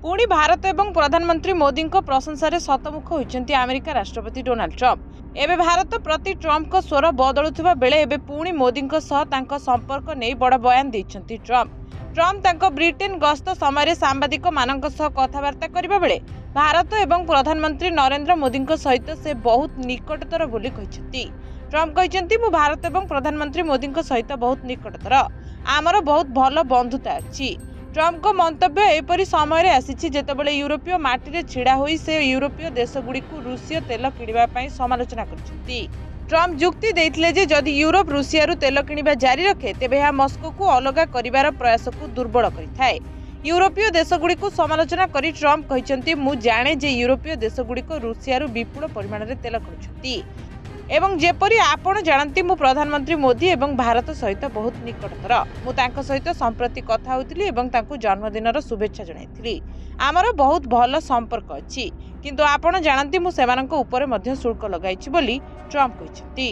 पुणी भारत एवं प्रधानमंत्री मोदी प्रशंसा शतमुख होती अमेरिका राष्ट्रपति डोनाल्ड ट्रंप। एवं भारत प्रति ट्रंप को स्वर बदलुवा बेले एवं पुणी मोदी संपर्क नहीं बड़ बयान देते ट्रंप ब्रिटेन गस्त समय सांबादिक मानक कथबार्ता करने बेले भारत एवं प्रधानमंत्री नरेंद्र मोदी सहित से बहुत निकटतर बोली कहते। ट्रंप कहते मु भारत एवं प्रधानमंत्री मोदी सहित बहुत निकटतर, आमर बहुत भल बंधुता अच्छी। ट्रंप को मंतव्य एपरी समय आसी जेतेबेले यूरोपीय माटी छिड़ा होई से यूरोपीय देशगुड़िक रूसीय तेल किणवाई समालोचना करछंती। ट्रंप जुक्ति देथिले जे जदि यूरोप रूसिया तेल किणवा जारी रखे तेबे यह मस्को को अलग करिवार प्रयास को दुर्बल करिथाए। यूरोपीय देशगुड़िक समालोचना करी ट्रंप कहते मु जाने जे यूरोपीय देशगुड़िक रूसिया विपुल परिमाण में तेल किणुछंती एवं जेपरी आपण जानती मु प्रधानमंत्री मोदी एवं भारत सहित बहुत निकटतर, मु तांको सहित संप्रति कथा होतिली एवं तांको जन्मदिनर शुभेच्छा जणाइथिली। आमर बहुत भल संपर्क अछि, किंतु आपण जानती मु सेमानंको ऊपर मध्य शुल्क लगाइछि बोली ट्रंप कहछंती।